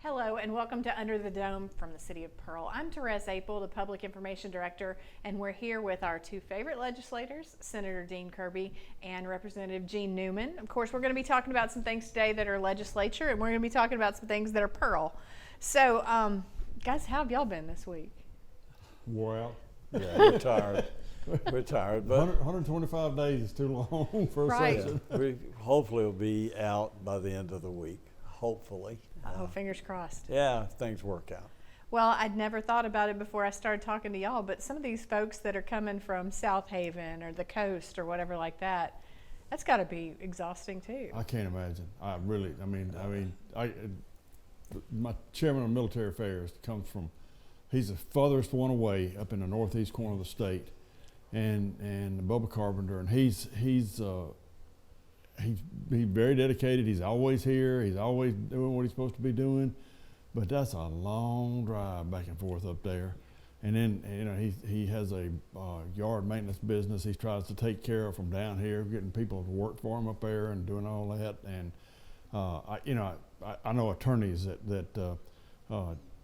Hello and welcome to Under the Dome from the City of Pearl. I'm Therese Apel, the Public Information Director, and we're here with our two favorite legislators, Senator Dean Kirby and Representative Jean Newman. Of course, we're going to be talking about some things today that are legislature, and we're going to be talking about some things that are Pearl. So, guys, how have y'all been this week? Well, Yeah, we're tired. We're tired, but 125 days is too long for a Right. session. we hopefully will be out by the end of the week. Hopefully. Oh, fingers crossed. Yeah, if things work out. Well, I'd never thought about it before I started talking to y'all, but some of these folks that are coming from South Haven or the coast or whatever like that, that's got to be exhausting too. I can't imagine. My chairman of military affairs comes from, he's the farthest one away up in the northeast corner of the state, and Bubba Carpenter, and he's very dedicated. He's always here. He's always doing what he's supposed to be doing, but that's a long drive back and forth up there. And then he has a yard maintenance business he tries to take care of from down here, getting people to work for him up there and doing all that. And I know attorneys that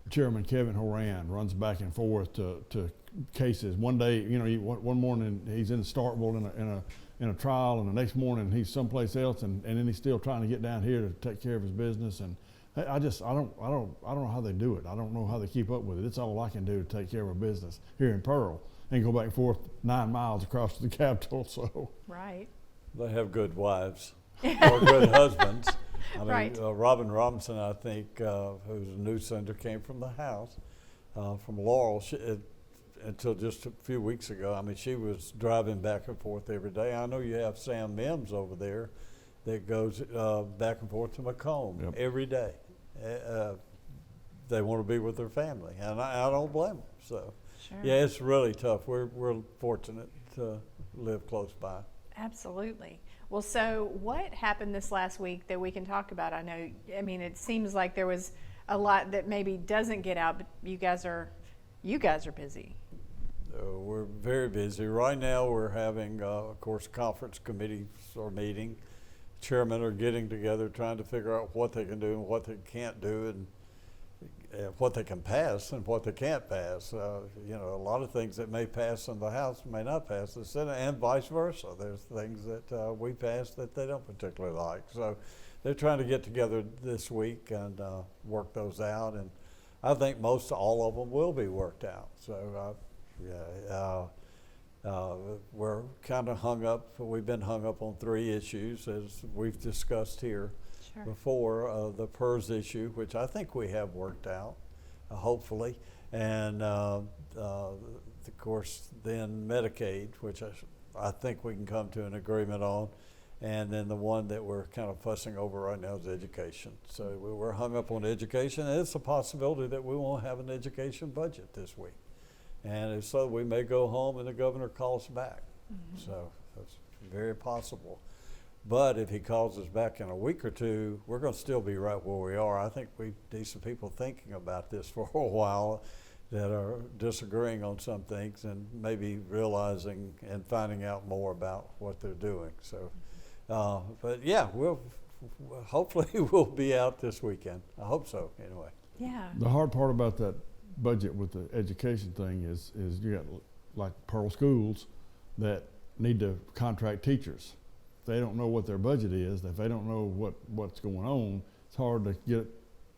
Chairman Kevin Horan runs back and forth to cases. One day, one morning he's in Starkville in a trial, and the next morning he's someplace else, and then he's still trying to get down here to take care of his business. And I don't know how they do it. I don't know how they keep up with it. It's all I can do to take care of a business here in Pearl and go back and forth 9 miles across the Capitol. So Right. They have good wives or good husbands. I mean, Right. Robin Robinson, I think, who's a new senator, came from the House, from Laurel. Until just a few weeks ago, I mean, she was driving back and forth every day. I know you have Sam Mims over there that goes back and forth to Macomb every day. They want to be with their family, and I don't blame them. So, Sure. yeah, it's really tough. We're fortunate to live close by. Absolutely. Well, so what happened this last week that we can talk about? I mean, it seems like there was a lot that maybe doesn't get out, but you guys are busy. We're very busy. Right now we're having, of course, conference committees are meeting. Chairmen are getting together trying to figure out what they can do and what they can't do, and what they can pass and what they can't pass. A lot of things that may pass in the House may not pass in the Senate, and vice versa. There's things that we pass that they don't particularly like. So they're trying to get together this week and work those out, and I think most all of them will be worked out. So we're kind of hung up. We've been hung up on 3 issues, as we've discussed here Sure. before. The PERS issue, which I think we have worked out, hopefully, and of course then Medicaid, which I think we can come to an agreement on. And then the one that we're kind of fussing over right now is education. So we're hung up on education, and it's a possibility that we won't have an education budget this week. And if so, we may go home and the governor calls back. Mm-hmm. So that's very possible. But if he calls us back in a week or two, we're going to still be right where we are. I think we need some people thinking about this for a while that are disagreeing on some things and maybe realizing and finding out more about what they're doing. So. But yeah, hopefully we'll be out this weekend. I hope so, anyway. Yeah. the hard part about that budget with the education thing is you got like Pearl schools that need to contract teachers. They don't know what their budget is. If they don't know what's going on, it's hard to get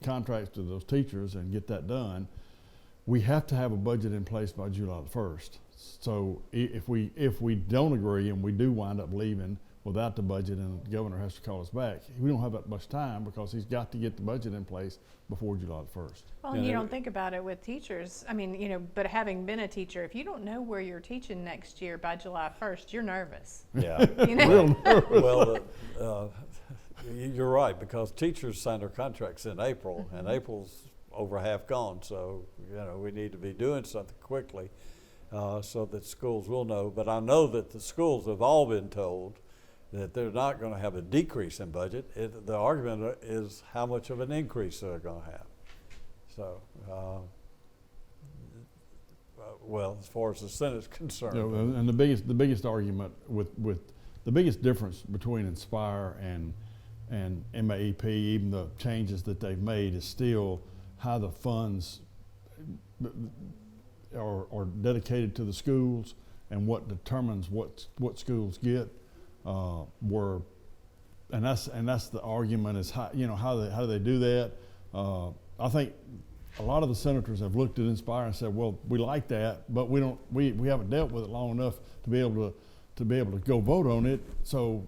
contracts to those teachers and get that done. We have to have a budget in place by July the 1st. So if we don't agree and we do wind up leaving without the budget and the governor has to call us back, we don't have that much time because he's got to get the budget in place before July the 1st. Well, and you don't think about it with teachers. I mean, but having been a teacher, if you don't know where you're teaching next year by July 1st, you're nervous. Yeah. Real nervous. Well, you're right, because teachers sign their contracts in April, and April's over half gone. So, we need to be doing something quickly so that schools will know. But I know that the schools have all been told that they're not going to have a decrease in budget. The argument is how much of an increase they're going to have. So, as far as the Senate's concerned. And the biggest argument with the biggest difference between Inspire and and MAEP, even the changes that they've made, is still how the funds are dedicated to the schools and what determines what schools get. And that's the argument, is how how do they do that? I think a lot of the senators have looked at Inspire and said, well, we like that, but we haven't dealt with it long enough to be able to go vote on it. So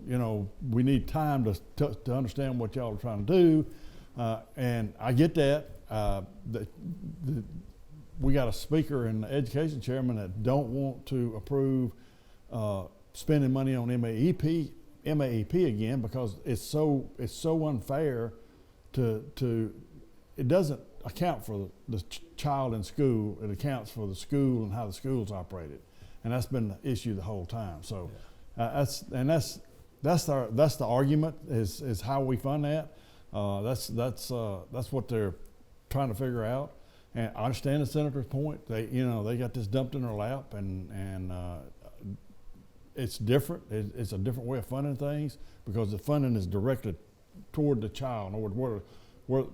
we need time to understand what y'all are trying to do, and I get that. We got a speaker and education chairman that don't want to approve spending money on MAEP again, because it's so unfair to it doesn't account for the child in school. It accounts for the school and how the school's operated, and that's been the issue the whole time. So that's the argument, is how we fund that. That's what they're trying to figure out. And I understand the senator's point. They got this dumped in their lap, and it's different. It's a different way of funding things, because the funding is directed toward the child. In other words, where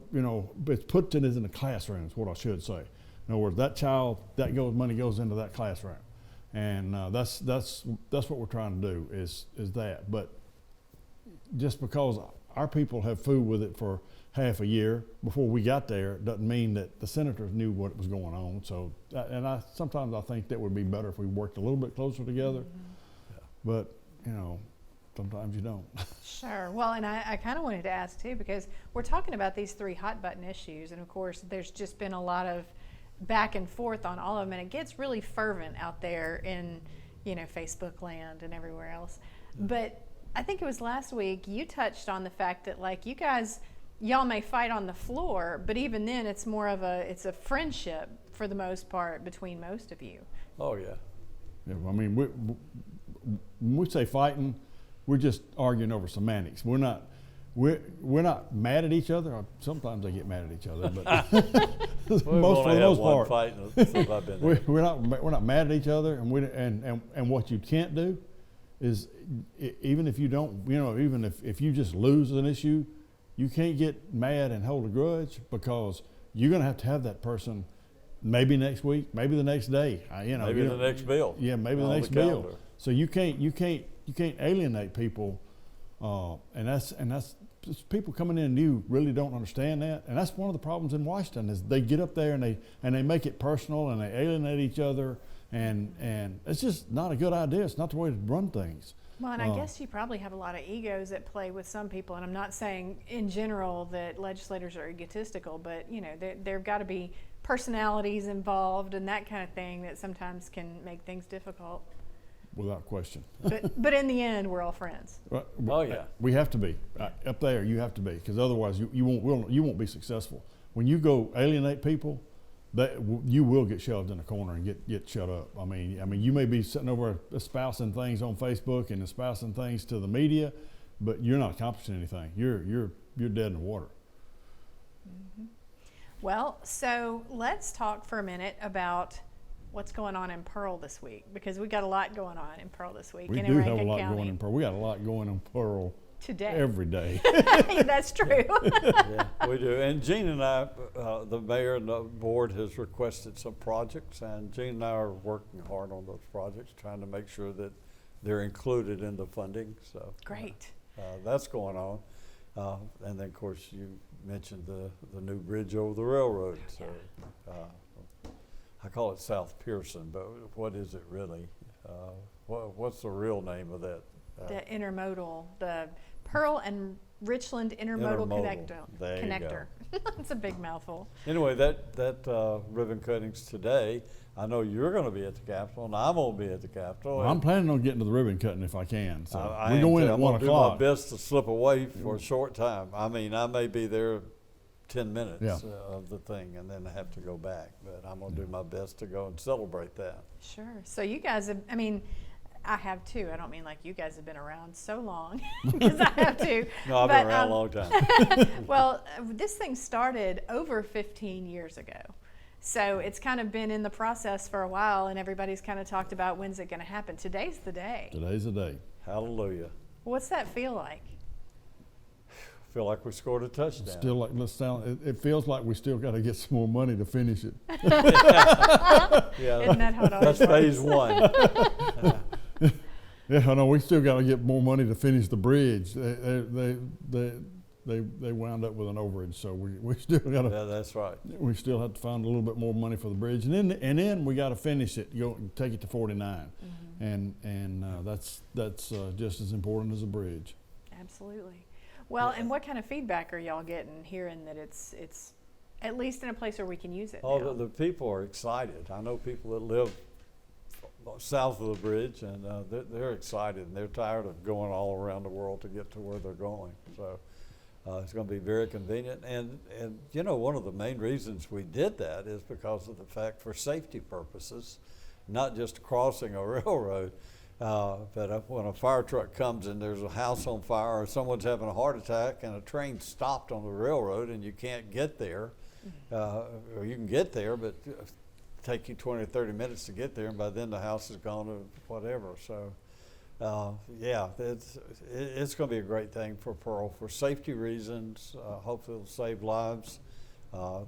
it's put in the classroom is what I should say. In other words, that child, money goes into that classroom, and that's what we're trying to do is that. But just because our people have fooled with it for half a year before we got there doesn't mean that the senators knew what was going on. So, sometimes I think that would be better if we worked a little bit closer together. Mm-hmm. But sometimes you don't. Sure. Well, and I kind of wanted to ask too, because we're talking about these 3 hot button issues, and of course there's just been a lot of back and forth on all of them, and it gets really fervent out there in Facebook land and everywhere else. Mm-hmm. But I think it was last week you touched on the fact that, like, y'all may fight on the floor, but even then it's more of it's a friendship for the most part between most of you. Oh yeah. Yeah, I mean, when we say fighting, we're just arguing over semantics. We're not mad at each other. Sometimes they get mad at each other, but for the most part, we're not mad at each other. And what you can't do is, even if you don't, even if you just lose an issue, you can't get mad and hold a grudge, because you're going to have that person maybe next week, maybe the next day, maybe the next bill. Yeah, maybe the next bill. So you can't alienate people, and that's people coming in new really don't understand that, and that's one of the problems in Washington, is they get up there and they make it personal and they alienate each other, and it's just not a good idea. It's not the way to run things. Well, and I guess you probably have a lot of egos at play with some people, and I'm not saying in general that legislators are egotistical, but there've got to be personalities involved and that kind of thing that sometimes can make things difficult. Without question. But in the end, we're all friends. Oh yeah. We have to be up there. You have to be, because otherwise you won't be successful. When you go alienate people, you will get shoved in a corner and get shut up. I mean, you may be sitting over espousing things on Facebook and espousing things to the media, but you're not accomplishing anything. You're dead in the water. Mm-hmm. Well, so let's talk for a minute about what's going on in Pearl this week, because we got a lot going on in Pearl this week. We in do Rankin have a lot County. going in Pearl. We got a lot going in Pearl today. Every day. That's true. Yeah, we do. And Gene and I, the mayor and the board has requested some projects, and Gene and I are working hard on those projects, trying to make sure that they're included in the funding. So Great. That's going on. And then, of course, you mentioned the new bridge over the railroad. So I call it South Pearson, but what is it really? What's the real name of that? The intermodal, the Pearl and Richland intermodal connector. It's a big mouthful. Anyway, that ribbon cutting's today. I know you're going to be at the Capitol, and I'm going to be at the Capitol. Well, I'm planning on getting to the ribbon cutting if I can. So I we go in at 1 o'clock. I'm going to do my best to slip away for a short time. I mean, I may be there 10 minutes of the thing and then have to go back, but I'm going to do my best to go and celebrate that. Sure. So you guys have, I have too. I don't mean like you guys have been around so long, because I have to. No, I've been around a long time. Well, this thing started over 15 years ago. So it's kind of been in the process for a while, and everybody's kind of talked about when's it going to happen. Today's the day. Today's the day. Hallelujah. What's that feel like? feel like we scored a touchdown. Still like it feels like we still got to get some more money to finish it. Yeah, Isn't that how it always that's phase works? 1. Yeah, I know. We still got to get more money to finish the bridge. They wound up with an overage, so we still got to. Yeah, that's right. We still have to find a little bit more money for the bridge, and then we got to finish it. Take it to 49, and that's just as important as a bridge. Absolutely. Well, and what kind of feedback are y'all getting, hearing that it's at least in a place where we can use it Oh, now? the people are excited. I know people that live south of the bridge, and they're excited, and they're tired of going all around the world to get to where they're going. So it's going to be very convenient. And you know, one of the main reasons we did that is because of the fact, for safety purposes, not just crossing a railroad, but when a fire truck comes and there's a house on fire, or someone's having a heart attack and a train stopped on the railroad and you can't get there, or you can get there, but take you 20 or 30 minutes to get there, and by then the house is gone or whatever. So yeah, it's going to be a great thing for Pearl for safety reasons. Hopefully it'll save lives.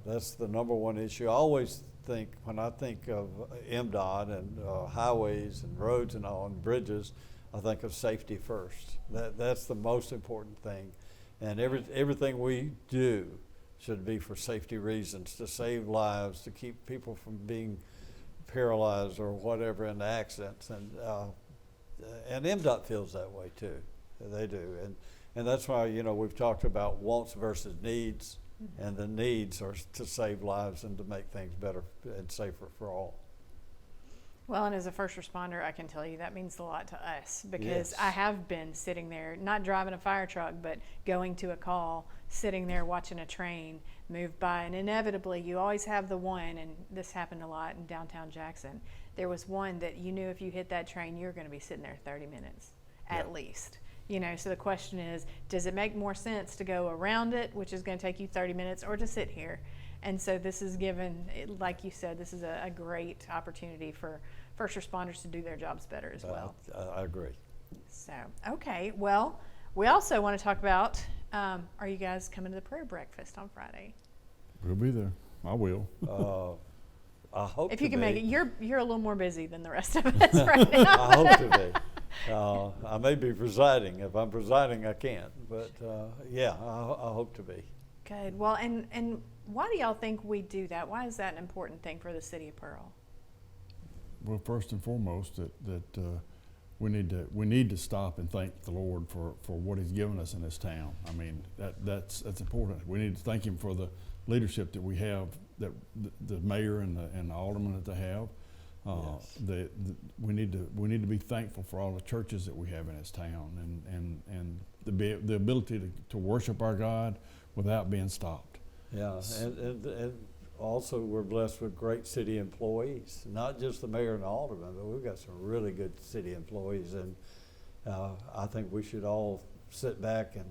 That's the number one issue. I always think, when I think of MDOT and highways and roads and all and bridges, I think of safety first. That's the most important thing. And everything we do should be for safety reasons, to save lives, to keep people from being paralyzed or whatever in the accidents. And MDOT feels that way too. They do. And that's why, you know, we've talked about wants versus needs, and the needs are to save lives and to make things better and safer for all. Well, and as a first responder, I can tell you that means a lot to us, because Yes. I have been sitting there, not driving a fire truck, but going to a call, sitting there watching a train move by, and inevitably you always have the one, and this happened a lot in downtown Jackson. There was one that you knew if you hit that train, you were going to be sitting there 30 minutes at least. You know, so the question is, does it make more sense to go around it, which is going to take you 30 minutes, or to sit here? And so this is given, like you said, this is a great opportunity for first responders to do their jobs better as well. I agree. So, okay, well, we also want to talk about, are you guys coming to the prayer breakfast on Friday? We'll be there. I will. I hope If you to can make be. it, you're a little more busy than the rest of us right now. I hope to be. I may be presiding. If I'm presiding, I can't. But yeah, I hope to be. Good. Well, and why do y'all think we do that? Why is that an important thing for the city of Pearl? Well, first and foremost, that we need to stop and thank the Lord for what He's given us in this town. I mean, that's important. We need to thank Him for the leadership that we have, that the mayor and the aldermen that they have. Yes. We need to be thankful for all the churches that we have in this town, and the ability to worship our God without being stopped. Yeah, and also we're blessed with great city employees, not just the mayor and the alderman, but we've got some really good city employees, and I think we should all sit back and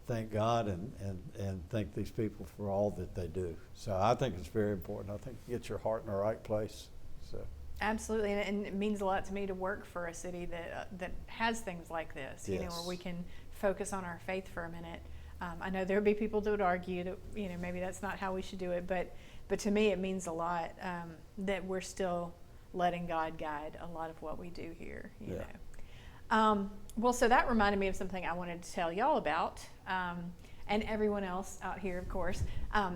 thank God and thank these people for all that they do. So I think it's very important. I think you get your heart in the right place. So. Absolutely, and it means a lot to me to work for a city that has things like this, you know, where we can focus on our faith for a minute. I know there would be people that would argue that, you know, maybe that's not how we should do it, but to me it means a lot that we're still letting God guide a lot of what we do here, you know. Well, so that reminded me of something I wanted to tell y'all about, and everyone else out here, of course.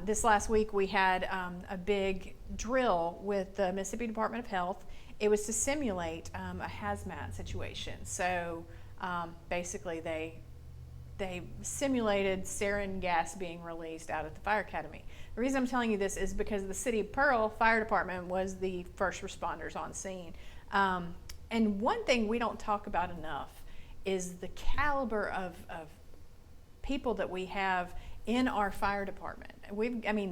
This last week we had a big drill with the Mississippi Department of Health. It was to simulate a hazmat situation. So basically they simulated sarin gas being released out at the fire academy. The reason I'm telling you this is because the City of Pearl Fire Department was the first responders on scene. And one thing we don't talk about enough is the caliber of people that we have in our fire department.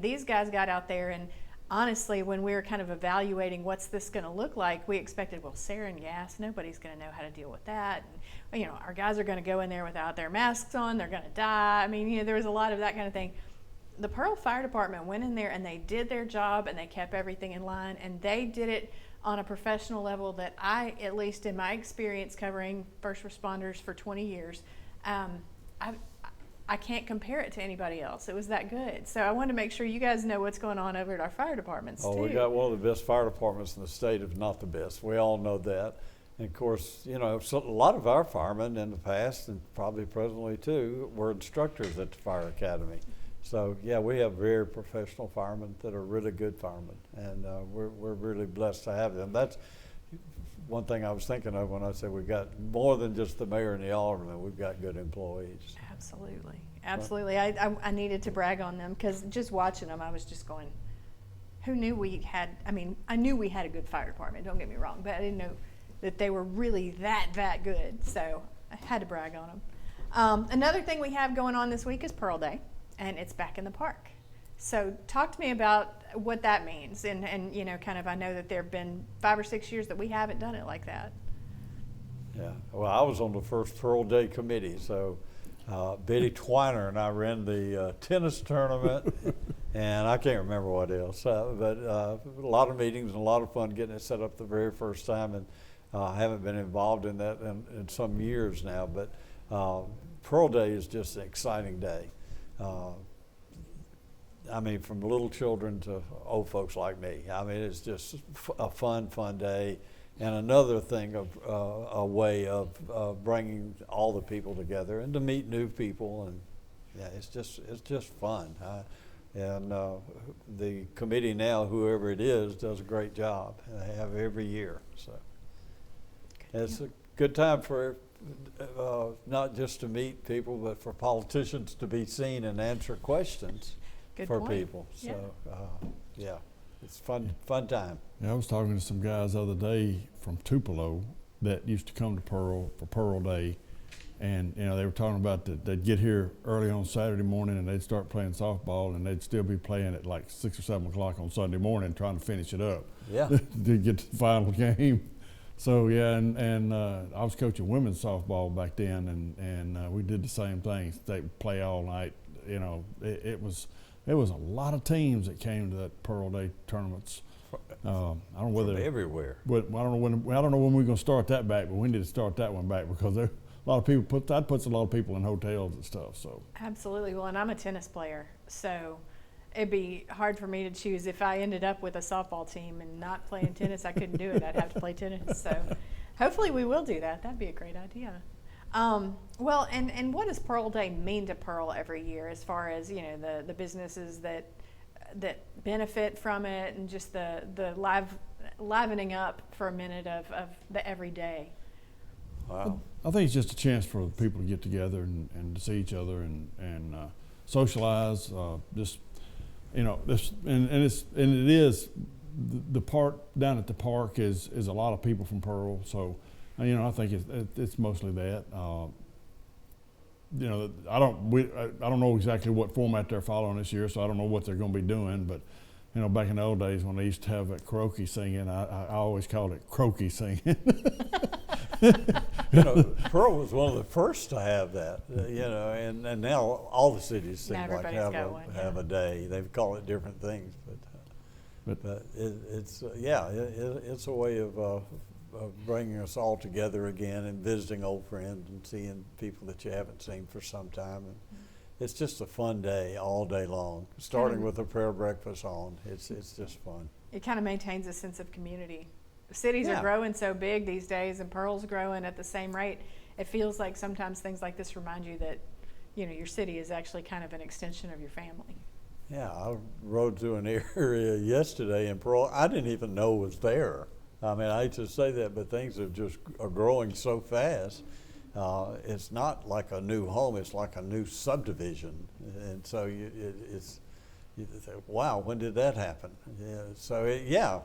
These guys got out there, and honestly, when we were kind of evaluating what's this going to look like, we expected, well, sarin gas, nobody's going to know how to deal with that. And, you know, our guys are going to go in there without their masks on, they're going to die. I mean, you know, there was a lot of that kind of thing. The Pearl Fire Department went in there and they did their job, and they kept everything in line, and they did it on a professional level that I, at least in my experience covering first responders for 20 years, I I can't compare it to anybody else. It was that good. So I wanted to make sure you guys know what's going on over at our fire departments Oh, too. we got one of the best fire departments in the state, if not the best. We all know that. And of course, you know, so a lot of our firemen in the past, and probably presently too, were instructors at the fire academy. So yeah, we have very professional firemen that are really good firemen, and we're really blessed to have them. That's one thing I was thinking of when I said we've got more than just the mayor and the alderman. We've got good employees. Absolutely. Absolutely. I needed to brag on them because just watching them, I was just going, who knew we had, I mean, I knew we had a good fire department, don't get me wrong, but I didn't know that they were really that good. So I had to brag on them. Another thing we have going on this week is Pearl Day, and it's back in the park. So talk to me about what that means. And you know, kind of, I know that there have been 5 or 6 years that we haven't done it like that. Yeah, well, I was on the first Pearl Day committee, so Betty Twiner and I ran the tennis tournament, and I can't remember what else, but a lot of meetings and a lot of fun getting it set up the very first time, and I haven't been involved in that in some years now, but Pearl Day is just an exciting day. I mean, from little children to old folks like me. I mean, it's just a fun day. And another thing of a way of bringing all the people together and to meet new people, and yeah, it's just fun. And the committee now, whoever it is, does a great job. They have every year, so it's a good time for not just to meet people, but for politicians to be seen and answer questions for people. So yeah, it's fun time. Yeah, I was talking to some guys the other day from Tupelo that used to come to Pearl for Pearl Day, and you know they were talking about that they'd get here early on Saturday morning and they'd start playing softball, and they'd still be playing at like 6 or 7 o'clock on Sunday morning trying to finish it up. Yeah. To get to the final game. So yeah, and I was coaching women's softball back then, and we did the same thing. They play all night. You know, it was a lot of teams that came to that Pearl Day tournaments. I don't know whether From everywhere. But I don't know when we're going to start that back. But we need to start that one back because there a lot of people that puts a lot of people in hotels and stuff. So Absolutely. Well, and I'm a tennis player, so it'd be hard for me to choose. If I ended up with a softball team and not playing tennis, I couldn't do it. I'd have to play tennis. So hopefully we will do that. That'd be a great idea. Well, and what does Pearl Day mean to Pearl every year, as far as, you know, the businesses that benefit from it, and just the livening up for a minute of the everyday? Wow. I think it's just a chance for people to get together and to see each other and socialize. Just you know, it is the part down at the park is a lot of people from Pearl. So you know, I think it's mostly that. You know, I don't know exactly what format they're following this year, so I don't know what they're going to be doing. But you know, back in the old days when they used to have that croaky singing, I always called it croaky singing. You know, Pearl was one of the first to have that. You know, and now all the cities seem Now like everybody's have a day. They call it different things, but it's a way of bringing us all together again and visiting old friends and seeing people that you haven't seen for some time. And it's just a fun day all day long, starting with a prayer breakfast on. It's just fun. It kind of maintains a sense of community. Cities are growing so big these days, and Pearl's growing at the same rate. It feels like sometimes things like this remind you that, you know, your city is actually kind of an extension of your family. Yeah, I rode through an area yesterday in Pearl I didn't even know was there. I mean, I hate to say that, but things are growing so fast. It's not like a new home; it's like a new subdivision, and so you think, wow, when did that happen? Yeah,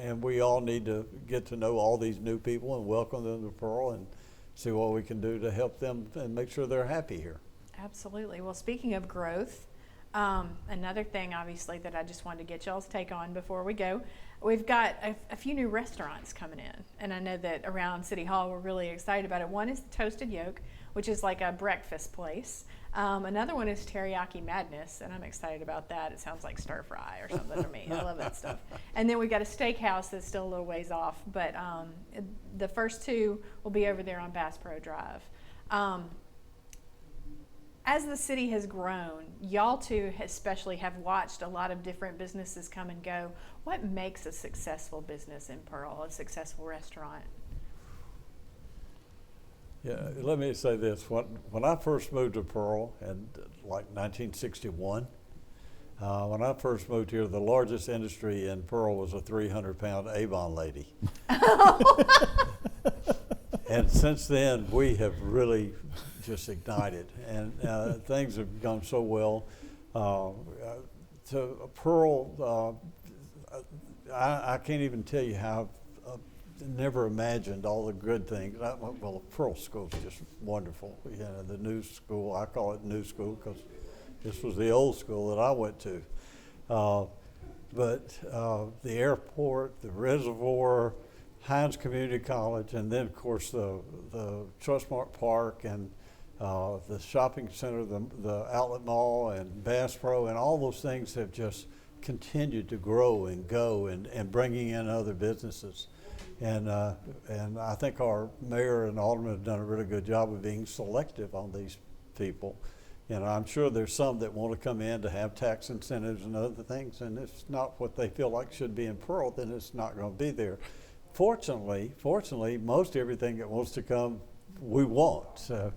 and we all need to get to know all these new people and welcome them to Pearl and see what we can do to help them and make sure they're happy here. Absolutely. Well, speaking of growth, another thing, obviously, that I just wanted to get y'all's take on before we go, we've got a few new restaurants coming in, and I know that around City Hall we're really excited about it. One is the Toasted Yolk, which is like a breakfast place. Another one is Teriyaki Madness, and I'm excited about that. It sounds like stir fry or something to me. I love that stuff. And then we've got a steakhouse that's still a little ways off, but the first two will be over there on Bass Pro Drive. As the city has grown, y'all two especially have watched a lot of different businesses come and go. What makes a successful business in Pearl, a successful restaurant? Yeah, let me say this. When I first moved to Pearl in like 1961, when I first moved here, the largest industry in Pearl was a 300-pound Avon lady. And since then, we have really just ignited, and things have gone so well. To Pearl, I can't even tell you how I've never imagined all the good things. Well, the Pearl School is just wonderful. You know, the new school, I call it new school because this was the old school that I went to. But the airport, the reservoir, Hines Community College, and then of course the Trustmark Park and the shopping center, the outlet mall and Bass Pro, and all those things have just continued to grow and go and bringing in other businesses. And I think our mayor and aldermen have done a really good job of being selective on these people. You know, I'm sure there's some that want to come in to have tax incentives and other things, and it's not what they feel like should be in Pearl, then it's not going to be there. Fortunately, most everything that wants to come, we want. So,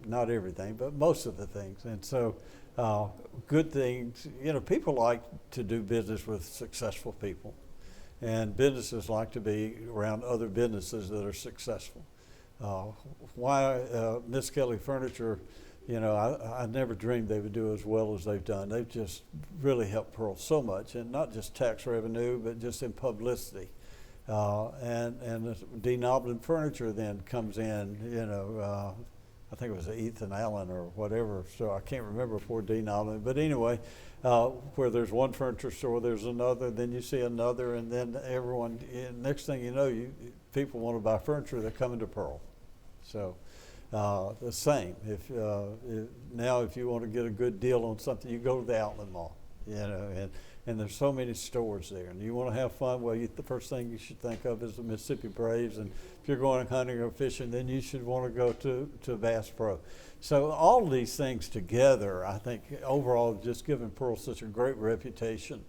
not everything, but most of the things. And so, good things, you know, people like to do business with successful people. And businesses like to be around other businesses that are successful. Why Miss Kelly Furniture, you know, I never dreamed they would do as well as they've done. They've just really helped Pearl so much, and not just tax revenue, but just in publicity. And Dean Noblin Furniture then comes in, you know, I think it was Ethan Allen or whatever, so I can't remember before Dean Noblin. But anyway, where there's one furniture store, there's another, then you see another, and then everyone, next thing you know, people want to buy furniture, they're coming to Pearl. So the same. If you want to get a good deal on something, you go to the outlet mall, you know, and there's so many stores there, and you want to have fun. Well, the first thing you should think of is the Mississippi Braves, and if you're going hunting or fishing, then you should want to go to Bass Pro. So all of these things together, I think, overall, just given Pearl such a great reputation.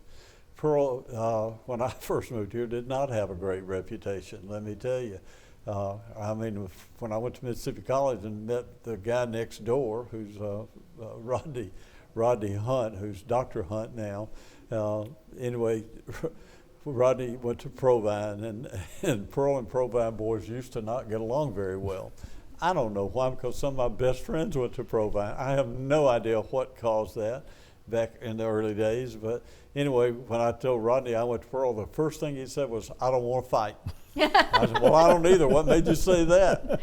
Pearl, when I first moved here, did not have a great reputation, let me tell you. I mean, when I went to Mississippi College and met the guy next door, who's Rodney Hunt, who's Dr. Hunt now. Anyway, Rodney went to Provine, and Pearl and Provine boys used to not get along very well. I don't know why, because some of my best friends went to Provine. I have no idea what caused that back in the early days. But anyway, when I told Rodney I went to Pearl, the first thing he said was, "I don't want to fight." I said, "Well, I don't either. What made you say that?"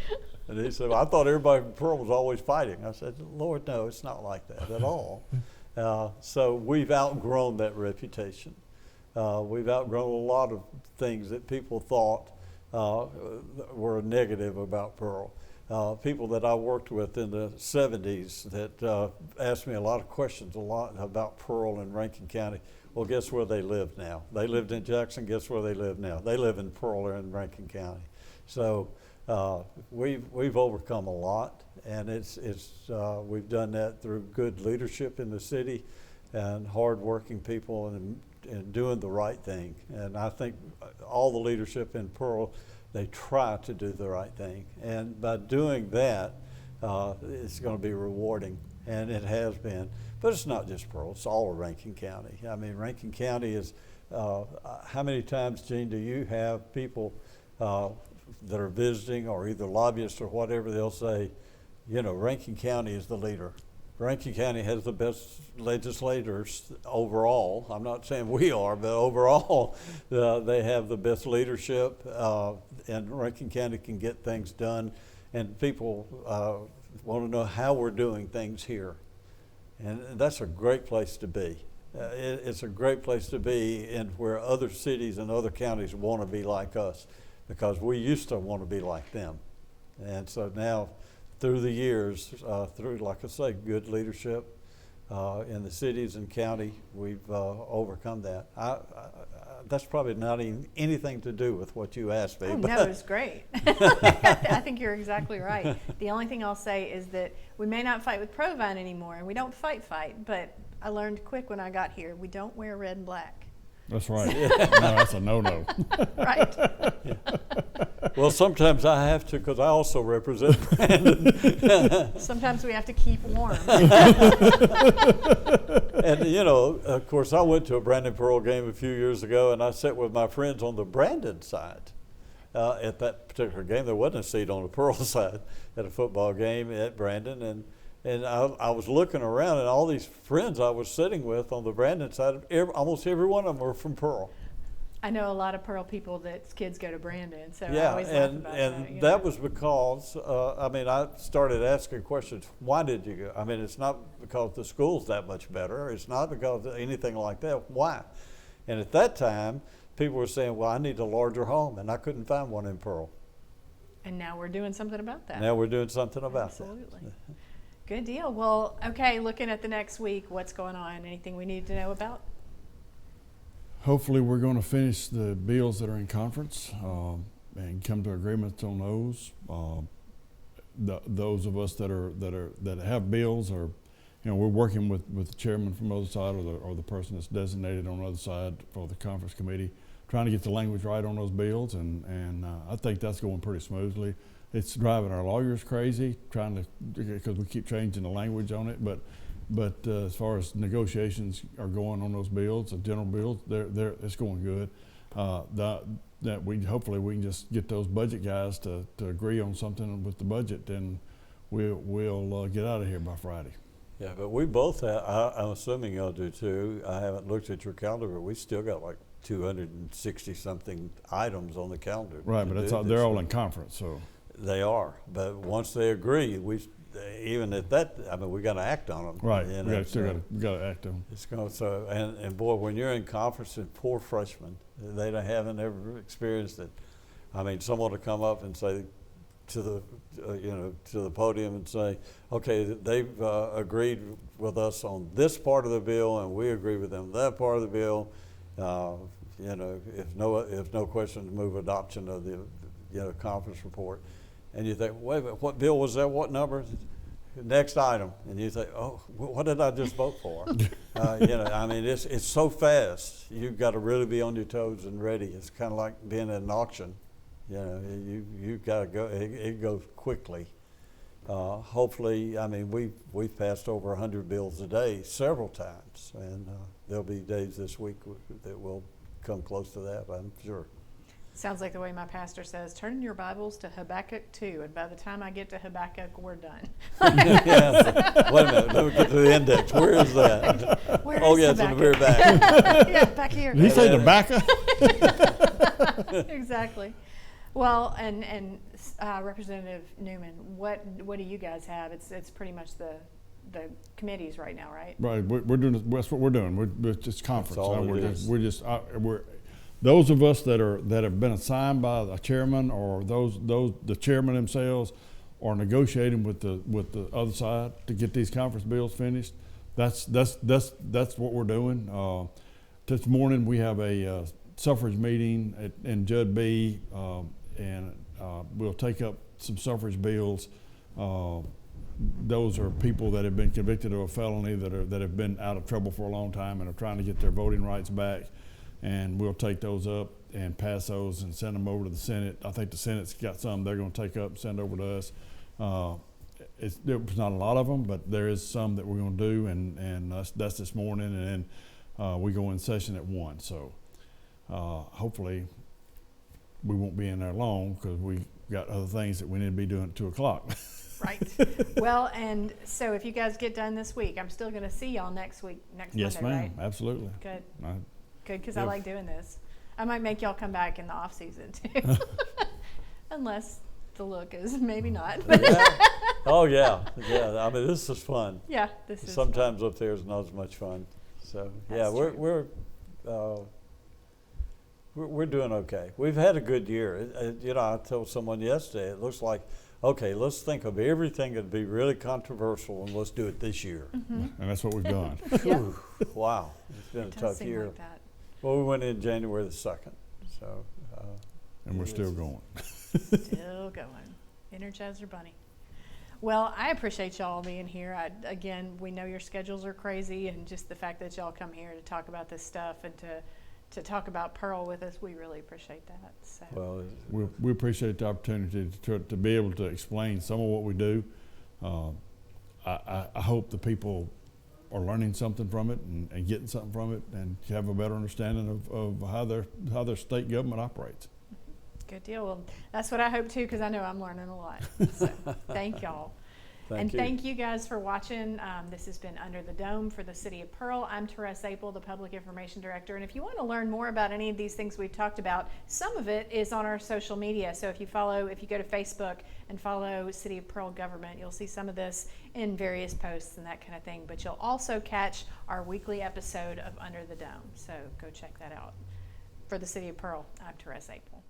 And he said, "Well, I thought everybody from Pearl was always fighting." I said, "Lord, no, it's not like that at all." So we've outgrown that reputation. We've outgrown a lot of things that people thought were negative about Pearl. People that I worked with in the 70s that asked me a lot of questions about Pearl and Rankin County. Well, guess where they live now? They lived in Jackson. Guess where they live now? They live in Pearl or in Rankin County. So we've overcome a lot, and we've done that through good leadership in the city and hardworking people and doing the right thing. And I think all the leadership in Pearl, they try to do the right thing. And by doing that, it's going to be rewarding, and it has been. But it's not just Pearl, it's all of Rankin County. I mean, Rankin County is, how many times, Gene, do you have people that are visiting or either lobbyists or whatever, they'll say, you know, Rankin County is the leader. Rankin County has the best legislators overall. I'm not saying we are, but overall, they have the best leadership, and Rankin County can get things done, and people want to know how we're doing things here. And that's a great place to be. It's a great place to be, and where other cities and other counties want to be like us, because we used to want to be like them. And so now, through the years, through, like I say, good leadership, in the cities and county, we've overcome that. That's probably not even anything to do with what you asked me. Oh, but no, it's great. I think you're exactly right. The only thing I'll say is that we may not fight with Provine anymore, and we don't fight, but I learned quick when I got here, we don't wear red and black. That's right. No, that's a no-no. Right. Yeah. Well, sometimes I have to because I also represent Brandon. Sometimes we have to keep warm. And, you know, of course, I went to a Brandon Pearl game a few years ago, and I sat with my friends on the Brandon side. At that particular game, there wasn't a seat on the Pearl side at a football game at Brandon. And I was looking around, and all these friends I was sitting with on the Brandon side, almost every one of them were from Pearl. I know a lot of Pearl people that's kids go to Brandon, so I Yeah, always laugh and about and that. that was because I started asking questions. Why did you go? I mean, it's not because the school's that much better. It's not because of anything like that. Why? And at that time, people were saying, "Well, I need a larger home," and I couldn't find one in Pearl. And now we're doing something about that. Now we're doing something about Absolutely. that. Good deal. Well, okay, looking at the next week, what's going on? Anything we need to know about? Hopefully, we're going to finish the bills that are in conference and come to agreements on those. Those of us that have bills are, we're working with the chairman from the other side or the person that's designated on the other side for the conference committee, trying to get the language right on those bills, and I think that's going pretty smoothly. It's driving our lawyers crazy because we keep changing the language on it, but as far as negotiations are going on those bills, the general bills, it's going good. Hopefully we can just get those budget guys to agree on something with the budget, then we'll get out of here by Friday. Yeah, but we both have, I'm assuming y'all do too. I haven't looked at your calendar, but we still got like 260 something items on the calendar. Right, but they're all in conference, so. They are, but once they agree, even at that, I mean, we got to act on them. Right, you we know, got to act on them. It's going and boy, when you're in conference, and poor freshmen, they haven't ever experienced it. I mean, someone to come up and say to the to the podium and say, okay, they've agreed with us on this part of the bill, and we agree with them on that part of the bill. If no questions, move adoption of the conference report. And you think, wait a minute, what bill was that? What number? Next item. And you think, oh, what did I just vote for? I mean, it's so fast. You've got to really be on your toes and ready. It's kind of like being at an auction. You've got to go. It goes quickly. Hopefully, I mean, we've passed over 100 bills a day several times, and there'll be days this week that will come close to that, I'm sure. Sounds like the way my pastor says, turn your Bibles to Habakkuk 2, and by the time I get to Habakkuk, we're done. Yeah. Wait a minute, let me get to the index. Where is that? Where Oh, is yeah, it's in the Habakkuk? very back. Yeah, back here. Did he say tobacco? Exactly. Well, and Representative Newman, what do you guys have? It's pretty much the committees right now, right? Right, we're doing. That's what we're doing. We're just conference. That's all it is. We're those of us that have been assigned by the chairman, or the chairman themselves, are negotiating with the other side to get these conference bills finished. That's what we're doing. This morning we have a suffrage meeting in Judd B, and we'll take up some suffrage bills. Those are people that have been convicted of a felony that have been out of trouble for a long time and are trying to get their voting rights back. And we'll take those up and pass those and send them over to the Senate. I think the Senate's got some they're going to take up and send over to us. There's not a lot of them, but there is some that we're going to do, and that's this morning, and then we go in session at 1. So hopefully we won't be in there long because we got other things that we need to be doing at 2 o'clock. Right. Well, and so if you guys get done this week, I'm still going to see y'all next Yes, Monday, ma'am. right? Absolutely. Good. Right. Good, because I Yep. like doing this. I might make y'all come back in the off season too, unless the look is maybe not. Yeah. Oh yeah. I mean, this is fun. Yeah, this is Sometimes up there is not as much fun. So yeah, That's we're doing okay. We've had a good year. I told someone yesterday, it looks like okay, let's think of everything that'd be really controversial and let's do it this year. And that's what we've done. Yep. Whew, wow, it's been It a does tough seem year. like that. Well, we went in January the 2nd, so. And we're still going. Still going. Energizer Bunny. Well, I appreciate y'all being here. Again, we know your schedules are crazy, and just the fact that y'all come here to talk about this stuff and to talk about Pearl with us, we really appreciate that. So. Well, We appreciate the opportunity to be able to explain some of what we do. I hope the people are learning something from it and getting something from it and have a better understanding of how their state government operates. Good deal. Well, that's what I hope too, because I know I'm learning a lot. So thank y'all. thank you. Thank you guys for watching. This has been Under the Dome for the City of Pearl. I'm Therese Apel, the Public Information Director. And if you want to learn more about any of these things we've talked about, some of it is on our social media. So if you go to Facebook and follow City of Pearl Government, you'll see some of this in various posts and that kind of thing. But you'll also catch our weekly episode of Under the Dome. So go check that out. For the City of Pearl, I'm Therese Apel.